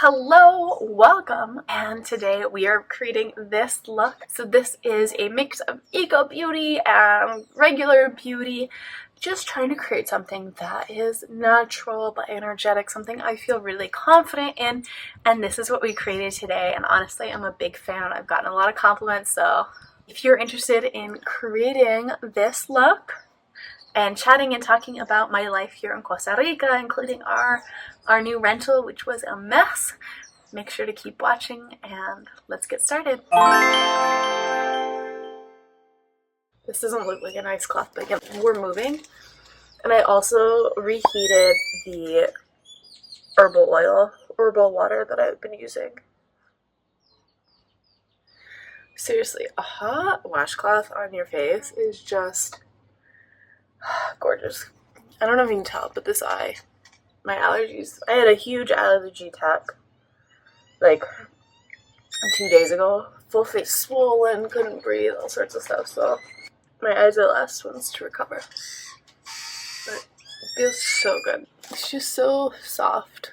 Hello, welcome, and today we are creating this look. So this is a mix of eco beauty and regular beauty, just trying to create something that is natural but energetic, something I feel really confident in, and this is what we created today. And honestly, I'm a big fan. I've gotten a lot of compliments, so if you're interested in creating this look and chatting and talking about my life here in Costa Rica, including our new rental, which was a mess, make sure to keep watching and let's get started. This doesn't look like an ice cloth, but again, we're moving. And I also reheated the herbal water that I've been using. Seriously, a hot washcloth on your face is just gorgeous. I don't know if you can tell, but this eye, my allergies, I had a huge allergy attack like 2 days ago. Full face swollen, couldn't breathe, all sorts of stuff, so my eyes are the last ones to recover. But it feels so good. It's just so soft.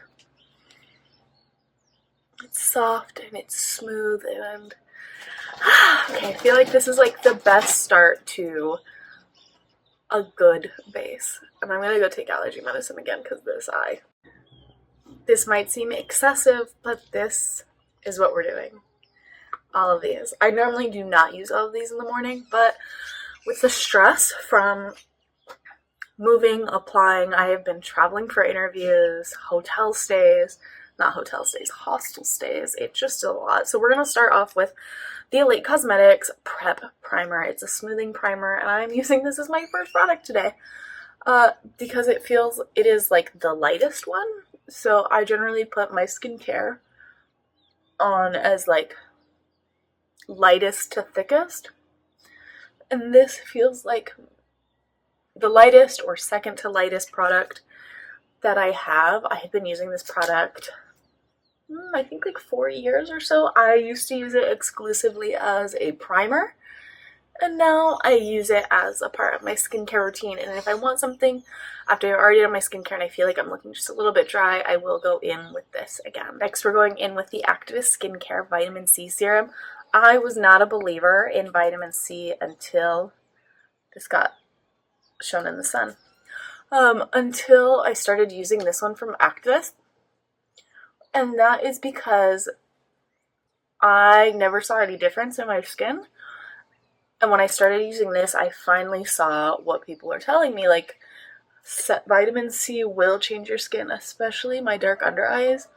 It's soft and it's smooth and okay, I feel like this is like the best start to a good base. And I'm gonna go take allergy medicine again because this might seem excessive, but this is what we're doing. All of these. I normally do not use all of these in the morning, but with the stress from moving, applying, I have been traveling for interviews, hostel stays. It's just a lot. So we're going to start off with the Elite Cosmetics Prep Primer. It's a smoothing primer, and I'm using this as my first product today because it is like the lightest one. So I generally put my skincare on as like lightest to thickest, and this feels like the lightest or second to lightest product that I have. I have been using this product I think like 4 years or so. I used to use it exclusively as a primer, and now I use it as a part of my skincare routine. And if I want something after I've already done my skincare and I feel like I'm looking just a little bit dry, I will go in with this again. Next, we're going in with the Activist Skincare Vitamin C Serum. I was not a believer in vitamin C until this got shown in the sun. Until I started using this one from Activist. And that is because I never saw any difference in my skin. And when I started using this, I finally saw what people were telling me, like vitamin C will change your skin, especially my dark under eyes.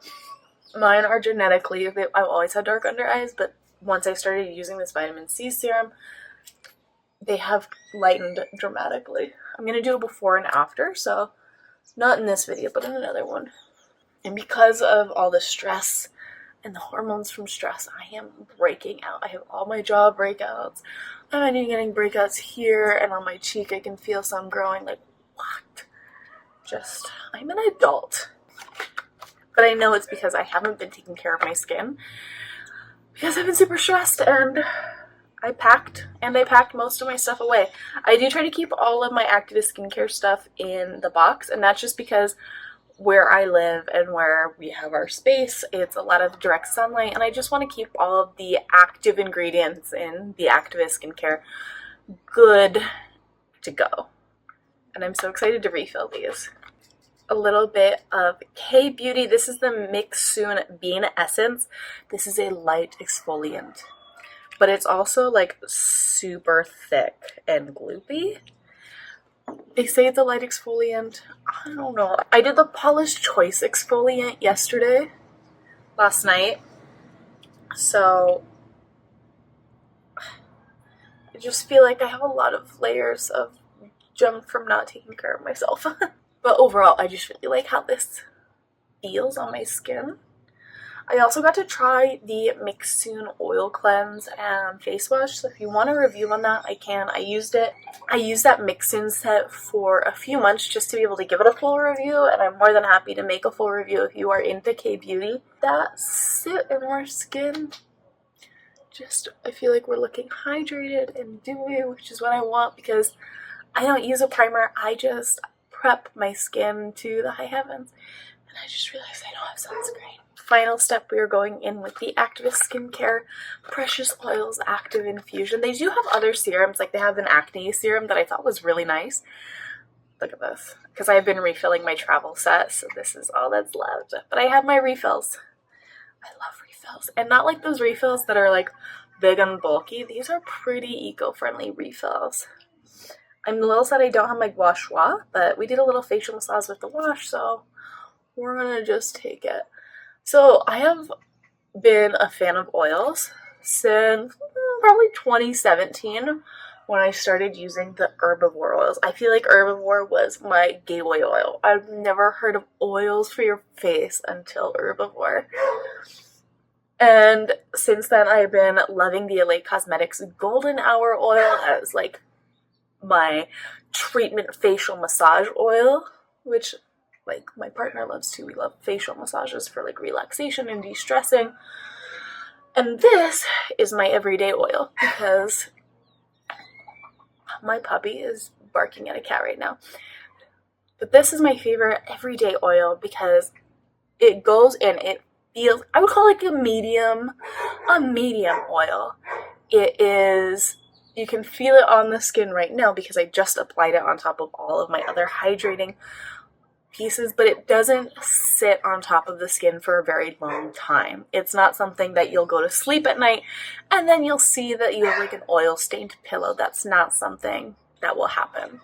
Mine are genetically, I've always had dark under eyes, but once I started using this vitamin C serum, they have lightened dramatically. I'm going to do a before and after, so not in this video, but in another one. And because of all the stress and the hormones from stress, I am breaking out. I have all my jaw breakouts. I'm even getting breakouts here, and on my cheek I can feel some growing. Like, what? I'm an adult. But I know it's because I haven't been taking care of my skin, because I've been super stressed, and I packed most of my stuff away. I do try to keep all of my Activist skincare stuff in the box, and that's just because where I live and where we have our space, it's a lot of direct sunlight, and I just want to keep all of the active ingredients in the Activist skincare good to go. And I'm so excited to refill these. A little bit of K-Beauty. This is the Mix Soon Bean Essence. This is a light exfoliant, but it's also like super thick and gloopy. They say it's a light exfoliant. I don't know. I did the Paula's Choice exfoliant last night. So I just feel like I have a lot of layers of junk from not taking care of myself. But overall, I just really like how this feels on my skin. I also got to try the Mix Soon Oil Cleanse and Face Wash, so if you want a review on that, I can. I used that Mix Soon set for a few months just to be able to give it a full review, and I'm more than happy to make a full review if you are into K-Beauty. That sit in our skin, I feel like we're looking hydrated and dewy, which is what I want, because I don't use a primer. I just prep my skin to the high heavens, and I just realized I don't have sunscreen. final step, we are going in with the Activist Skincare Precious Oils Active Infusion. They do have other serums, like they have an acne serum that I thought was really nice. Look at this, because I've been refilling my travel set, so this is all that's left. But I have my refills. I love refills, and not like those refills that are like big and bulky. These are pretty eco-friendly refills. I'm a little sad I don't have my gua sha, but we did a little facial massage with the wash, so we're gonna just take it. So I have been a fan of oils since probably 2017 when I started using the Herbivore oils. I feel like Herbivore was my gateway oil. I've never heard of oils for your face until Herbivore. And since then, I've been loving the LA Cosmetics Golden Hour oil as like my treatment facial massage oil, which like my partner loves too. We love facial massages for like relaxation and de-stressing. And this is my everyday oil because my puppy is barking at a cat right now. But this is my favorite everyday oil because it goes in, it feels, I would call it like a medium oil. It is, you can feel it on the skin right now because I just applied it on top of all of my other hydrating pieces, but it doesn't sit on top of the skin for a very long time. It's not something that you'll go to sleep at night and then you'll see that you have like an oil stained pillow. That's not something that will happen.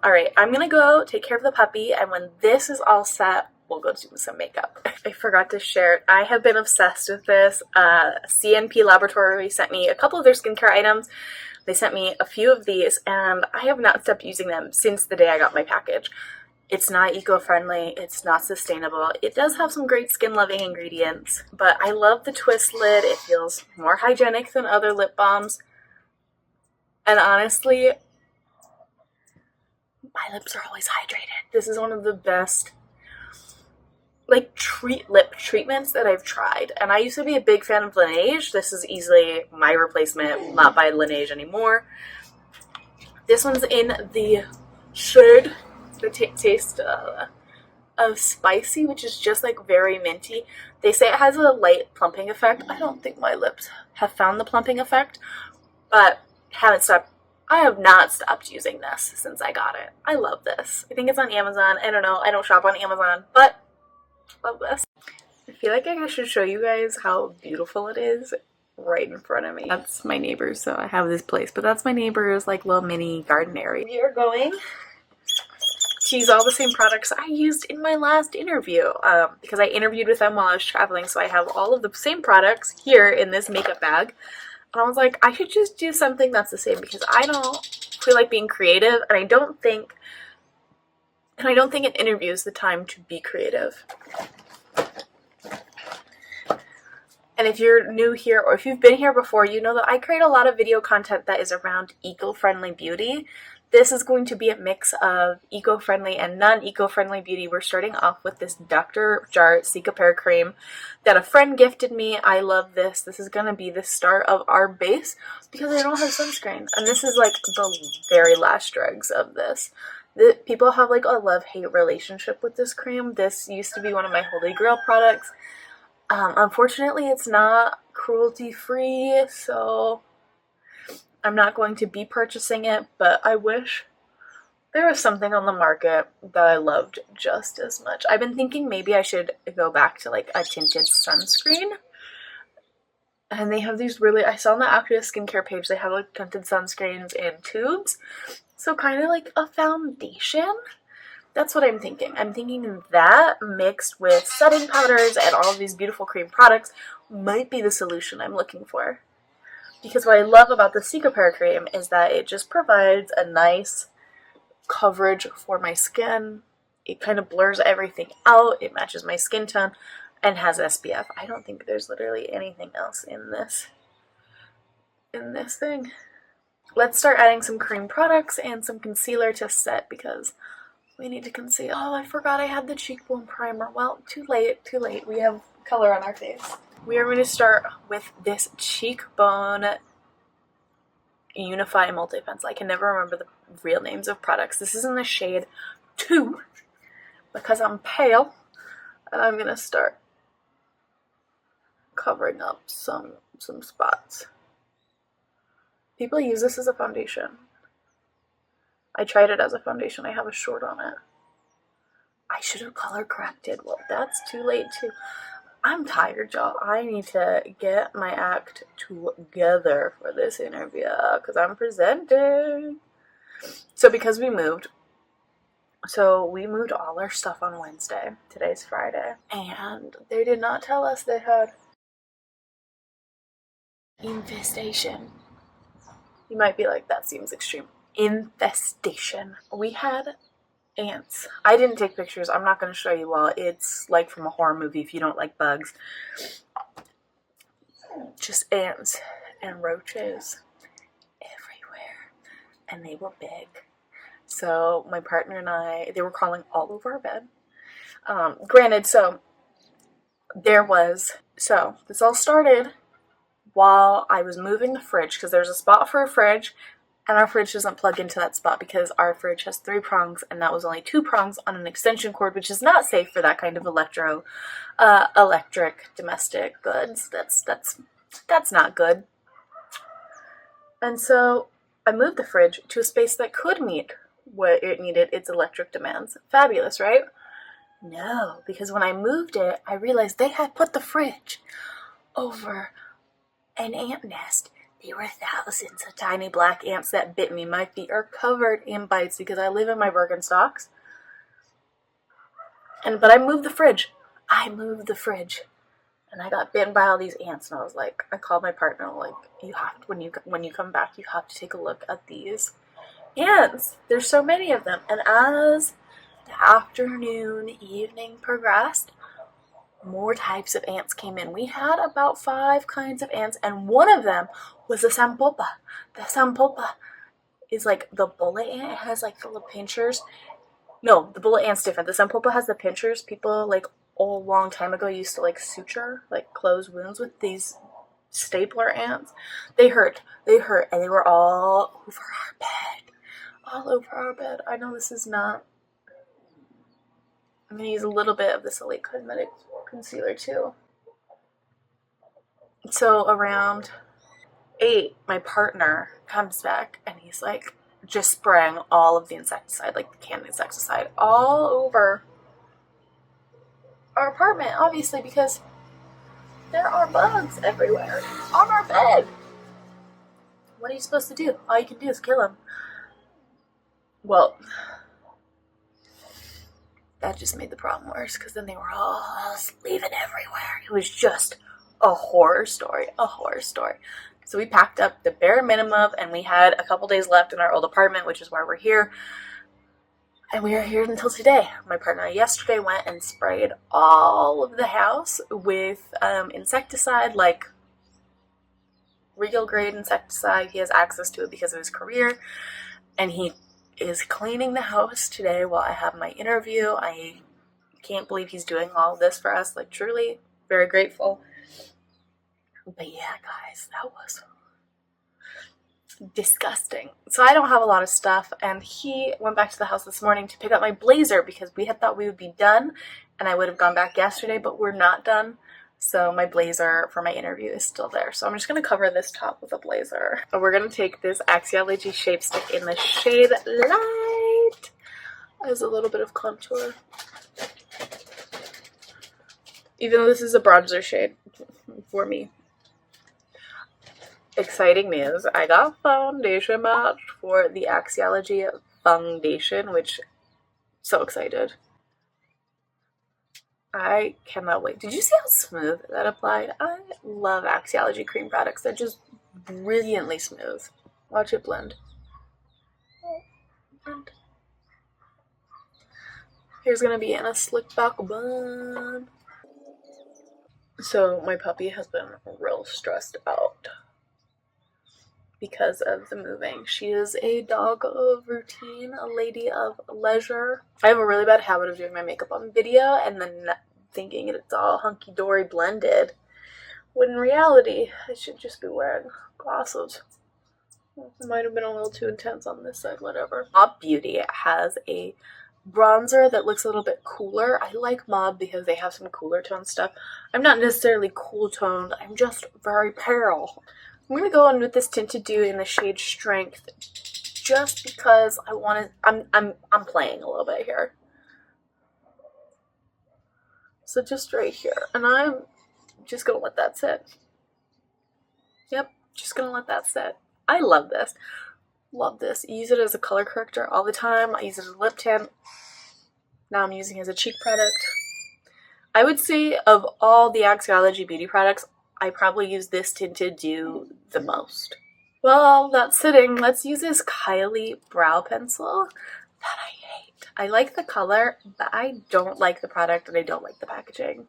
All right, I'm gonna go take care of the puppy, and when this is all set, we'll go do some makeup. I forgot to share, I have been obsessed with this. CNP Laboratory sent me a couple of their skincare items. They sent me a few of these, and I have not stopped using them since the day I got my package. It's not eco-friendly, it's not sustainable. It does have some great skin-loving ingredients, but I love the twist lid. It feels more hygienic than other lip balms. And honestly, my lips are always hydrated. This is one of the best like lip treatments that I've tried. And I used to be a big fan of Laneige. This is easily my replacement. Will not buy Laneige anymore. This one's in the shade, the taste of spicy, which is just like very minty. They say it has a light plumping effect. I don't think my lips have found the plumping effect, but I have not stopped using this since I got it. I love this. I think it's on Amazon. I don't know. I don't shop on Amazon, but love this. I feel like I should show you guys how beautiful it is right in front of me. That's my neighbor's, so I have this place, but that's my neighbor's like little mini garden area. We are going to use all the same products I used in my last interview because I interviewed with them while I was traveling, so I have all of the same products here in this makeup bag. And I was like, I should just do something that's the same because I don't feel like being creative, and I don't think an interview is the time to be creative. And if you're new here or if you've been here before, you know that I create a lot of video content that is around eco-friendly beauty. This is going to be a mix of eco-friendly and non-eco-friendly beauty. We're starting off with this Dr. Jart Cicapair cream that a friend gifted me. I love this. This is going to be the start of our base because I don't have sunscreen. And this is like the very last dregs of this. People have like a love-hate relationship with this cream. This used to be one of my holy grail products. Unfortunately, it's not cruelty-free, so I'm not going to be purchasing it, but I wish there was something on the market that I loved just as much. I've been thinking maybe I should go back to like a tinted sunscreen. And they have these really, I saw on the Activist Skincare page, they have like tinted sunscreens in tubes. So kind of like a foundation. That's what I'm thinking. I'm thinking that mixed with setting powders and all of these beautiful cream products might be the solution I'm looking for. Because what I love about the Cicapair cream is that it just provides a nice coverage for my skin. It kind of blurs everything out. It matches my skin tone and has SPF. I don't think there's literally anything else in this thing. Let's start adding some cream products and some concealer to set because we need to conceal. Oh, I forgot I had the cheekbone primer. Well, too late. We have color on our face. We are going to start with this Cheekbone Unify Multi-Pencil. I can never remember the real names of products. This is in the shade 2 because I'm pale. And I'm going to start covering up some spots. People use this as a foundation. I tried it as a foundation. I have a short on it. I should have color corrected. Well, that's too late too. I'm tired, y'all. I need to get my act together for this interview because I'm presenting. So because we moved all our stuff on Wednesday. Today's Friday. And they did not tell us they had infestation. You might be like, that seems extreme. Infestation. We had ants. I didn't take pictures. I'm not going to show you all. It's like from a horror movie if you don't like bugs. Just ants and roaches everywhere. And they were big. So my partner and I, they were crawling all over our bed. This all started while I was moving the fridge because there's a spot for a fridge and our fridge doesn't plug into that spot because our fridge has 3 prongs and that was only 2 prongs on an extension cord, which is not safe for that kind of electric domestic goods. That's not good. And so I moved the fridge to a space that could meet what it needed, its electric demands. Fabulous, right? No, because when I moved it, I realized they had put the fridge over an ant nest. There were thousands of tiny black ants that bit me. My feet are covered in bites because I live in my Birkenstocks. But I moved the fridge. And I got bitten by all these ants. And I was like, I called my partner, like, you have to, when you come back, you have to take a look at these ants. There's so many of them. And as the afternoon, evening progressed, more types of ants came in. We had about 5 kinds of ants, and one of them was the sampopa. The sampopa is like the bullet ant. It has like the little pinchers. No, the bullet ant's different. The sampopa has the pinchers. People like a long time ago used to like suture, like close wounds with these stapler ants. They hurt, and they were all over our bed. All over our bed. I know this is not... I'm going to use a little bit of this Elite Cosmetics concealer too. So around 8, my partner comes back and he's like just spraying all of the insecticide, like the canned insecticide, all over our apartment, obviously, because there are bugs everywhere on our bed. What are you supposed to do? All you can do is kill them. Well, that just made the problem worse because then they were all leaving everywhere. It was just a horror story. So we packed up the bare minimum and we had a couple days left in our old apartment, which is why we're here. And we are here until today. My partner yesterday went and sprayed all of the house with insecticide, like real grade insecticide. He has access to it because of his career. And he is cleaning the house today while I have my interview. I can't believe he's doing all of this for us. Like, truly, very grateful. But yeah, guys, that was disgusting. So I don't have a lot of stuff, and he went back to the house this morning to pick up my blazer because we had thought we would be done, and I would have gone back yesterday, but we're not done. So my blazer for my interview is still there. So I'm just going to cover this top with a blazer. And we're going to take this Axiology Shape Stick in the shade Light as a little bit of contour. Even though this is a bronzer shade for me. Exciting news. I got foundation matched for the Axiology foundation, which so excited. I cannot wait. Did you see how smooth that applied? I love Axiology cream products. They're just brilliantly smooth. Watch it blend. Here's gonna be in a slick back bun. So my puppy has been real stressed out because of the moving. She is a dog of routine, a lady of leisure. I have a really bad habit of doing my makeup on video and then thinking it's all hunky-dory blended, when in reality I should just be wearing glasses. It might have been a little too intense on this side, whatever. Pop Beauty has a bronzer that looks a little bit cooler. I like Mauve because they have some cooler tone stuff. I'm not necessarily cool toned, I'm just very pale. I'm gonna go in with this Tinted Dew in the shade Strength just because I want to, I'm playing a little bit here. So just right here, and I'm just gonna let that sit. Yep, just gonna let that sit. I love this. Love this. I use it as a color corrector all the time. I use it as a lip tint. Now I'm using it as a cheek product. I would say of all the Axiology beauty products, I probably use this Tinted Dew the most. Well, that's sitting. Let's use this Kylie Brow pencil that I hate. I like the color, but I don't like the product and I don't like the packaging.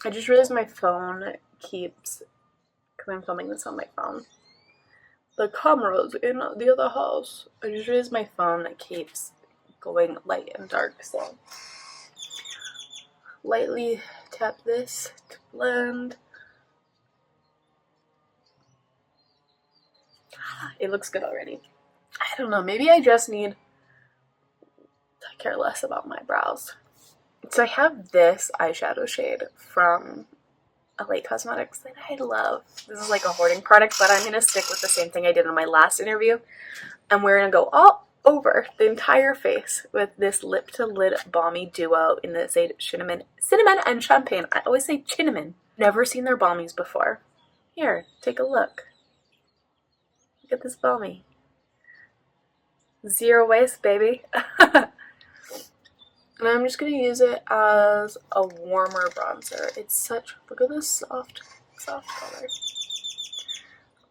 I just realized my phone keeps, because I'm filming this on my phone, the camera's in the other house. I just realized my phone keeps going light and dark, so lightly tap this to blend. It looks good already. I don't know, maybe I just need to care less about my brows. So I have this eyeshadow shade from Elite Cosmetics that I love. This is like a hoarding product, but I'm going to stick with the same thing I did in my last interview. And we're going to go all over the entire face with this lip to lid balmy duo in the shade cinnamon and champagne. I always say cinnamon. Never seen their balmies before. Here, take a look. Look at this balmy. Zero waste, baby. And I'm just going to use it as a warmer bronzer. It's such, look at this soft color.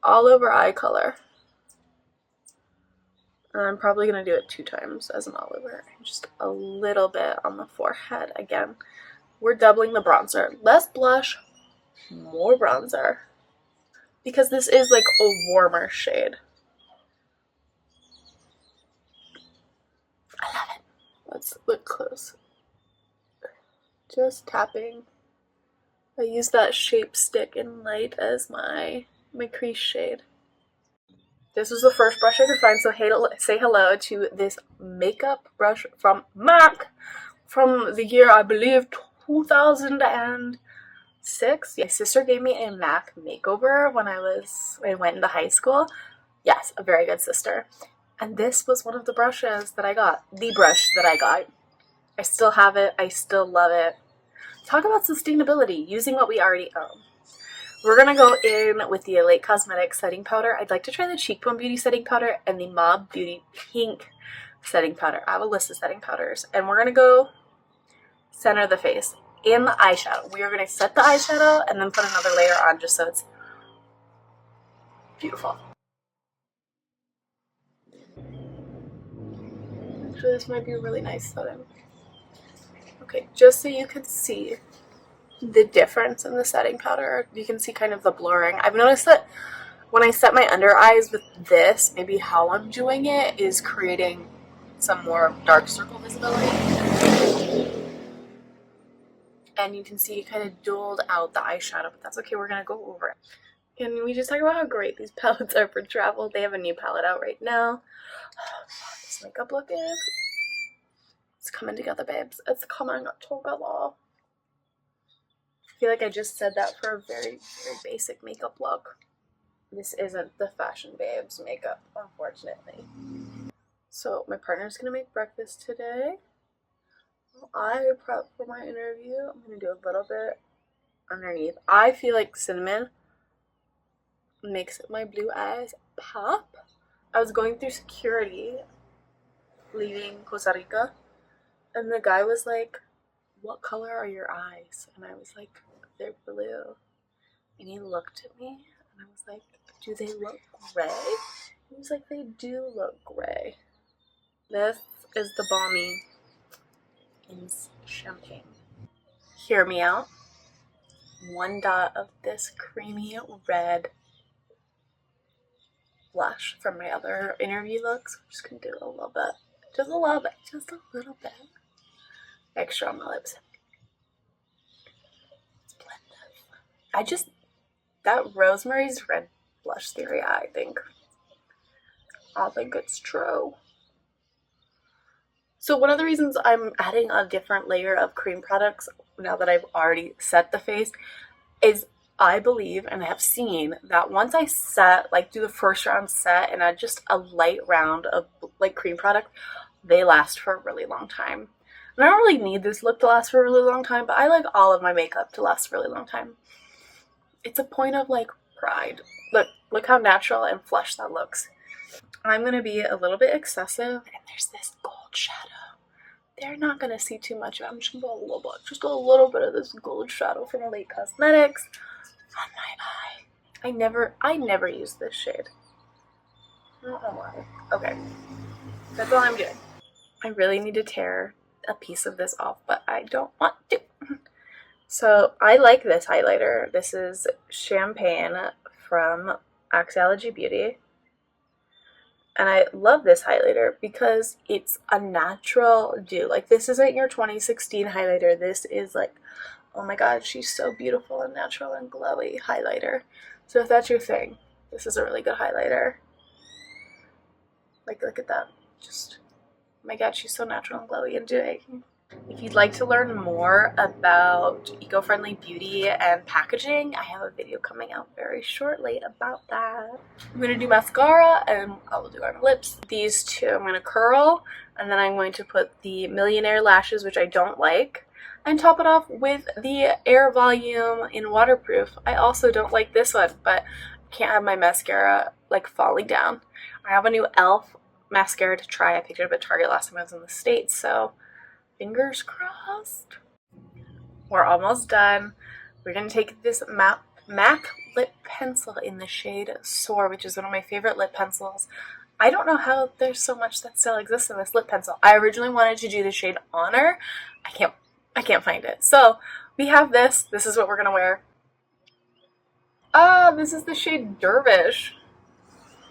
All over eye color. And I'm probably going to do it 2 times as an all over. Just a little bit on the forehead. Again, we're doubling the bronzer. Less blush, more bronzer. Because this is like a warmer shade. I love it. Let's look close. Just tapping. I use that Shape Stick in Light as my crease shade. This was the first brush I could find, so say hello to this makeup brush from MAC from the year, I believe, 2006. My sister gave me a MAC makeover when I went into high school. Yes, a very good sister. And this was one of the brushes that I got. The brush that I got. I still have it. I still love it. Talk about sustainability, using what we already own. We're going to go in with the Elite Cosmetics setting powder. I'd like to try the Cheekbone Beauty setting powder and the Mauve Beauty Pink setting powder. I have a list of setting powders. And we're going to go center the face in the eyeshadow. We are going to set the eyeshadow and then put another layer on just so it's beautiful. Actually, this might be a really nice setting. Okay, just so you can see the difference in the setting powder, you can see kind of the blurring. I've noticed that when I set my under eyes with this, maybe how I'm doing it is creating some more dark circle visibility. And you can see it kind of dulled out the eyeshadow, but that's okay, we're gonna go over it. Can we just talk about how great these palettes are for travel? They have a new palette out right now. This makeup look is, it's coming together, babes. It's coming together. I feel like I just said that for a very, very basic makeup look. This isn't the Fashion Babes makeup, unfortunately. So my partner's gonna make breakfast today. While I prep for my interview, I'm gonna do a little bit underneath. I feel like cinnamon makes my blue eyes pop. I was going through security leaving Costa Rica, and the guy was like, "What color are your eyes?" And I was like, "They're blue." And he looked at me and I was like, "Do they look gray?" He was like, "They do look gray." This is the balmy in champagne. Hear me out. 1 dot of this creamy red blush from my other interview looks. I'm just gonna do a little bit. Just a little bit. Just a little bit. Extra on my lips. Let's blend this. That Rosemary's Red blush theory, I think it's true. So one of the reasons I'm adding a different layer of cream products now that I've already set the face is I believe and have seen that once I set, like do the first round set and add just a light round of like cream product, they last for a really long time. And I don't really need this look to last for a really long time, but I like all of my makeup to last a really long time. It's a point of like pride. Look how natural and flush that looks. I'm gonna be a little bit excessive, and there's this gold shadow. They're not gonna see too much of it. I'm just gonna go a little bit of this gold shadow from Elite Cosmetics on my eye. I never use this shade. I don't know why. Okay, that's all I'm doing. I really need to tear a piece of this off, but I don't want to. So I like this highlighter. This is Champagne from Axology Beauty. And I love this highlighter because it's a natural dew. Like, this isn't your 2016 highlighter. This is like, oh my god, she's so beautiful and natural and glowy highlighter. So if that's your thing, this is a really good highlighter. Like, look at that. Just, oh my god, she's so natural and glowy and dewy. If you'd like to learn more about eco-friendly beauty and packaging, I have a video coming out very shortly about that. I'm going to do mascara and I will do our lips. These two I'm going to curl, and then I'm going to put the Millionaire lashes, which I don't like, and top it off with the Air Volume in Waterproof. I also don't like this one, but I can't have my mascara like falling down. I have a new e.l.f. mascara to try. I picked it up at Target last time I was in the States, so fingers crossed. We're almost done. We're going to take this MAC lip pencil in the shade Soar, which is one of my favorite lip pencils. I don't know how there's so much that still exists in this lip pencil. I originally wanted to do the shade Honor. I can't find it. So we have this. This is what we're going to wear. Ah, this is the shade Dervish.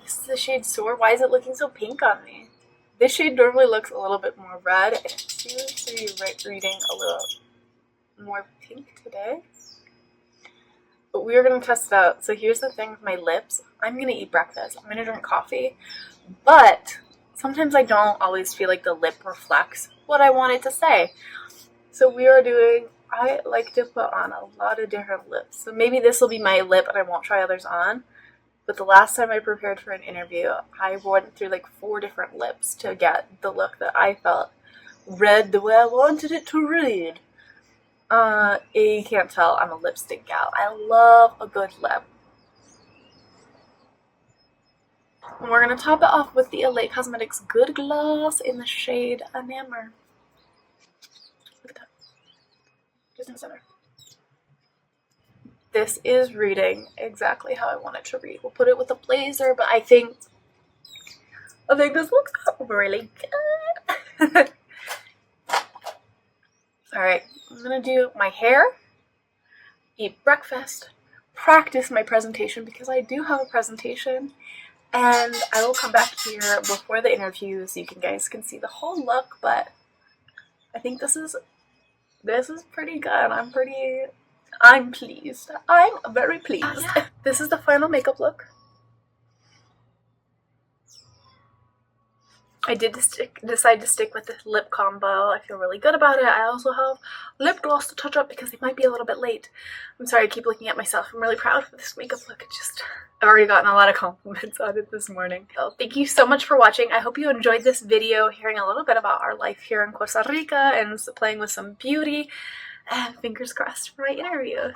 This is the shade Soar. Why is it looking so pink on me? This shade normally looks a little bit more red. It seems to be reading a little more pink today. But we are going to test it out. So here's the thing with my lips. I'm going to eat breakfast. I'm going to drink coffee. But sometimes I don't always feel like the lip reflects what I want it to say. So we are doing, I like to put on a lot of different lips. So maybe this will be my lip and I won't try others on. But the last time I prepared for an interview, I went through like 4 different lips to get the look that I felt read the way I wanted it to read. You can't tell, I'm a lipstick gal. I love a good lip. And we're going to top it off with the Elite Cosmetics Good Gloss in the shade Enamor. Look at that. Just in the center. This is reading exactly how I want it to read. We'll put it with a blazer, but I think this looks really good. Alright, I'm going to do my hair, eat breakfast, practice my presentation because I do have a presentation, and I will come back here before the interview so you guys can see the whole look, but I think this is pretty good. I'm pleased. I'm very pleased. This is the final makeup look. I did decide to stick with this lip combo. I feel really good about it. I also have lip gloss to touch up because they might be a little bit late. I'm sorry I keep looking at myself. I'm really proud of this makeup look. I've already gotten a lot of compliments on it this morning. So thank you so much for watching. I hope you enjoyed this video, hearing a little bit about our life here in Costa Rica and playing with some beauty. And fingers crossed for my interview.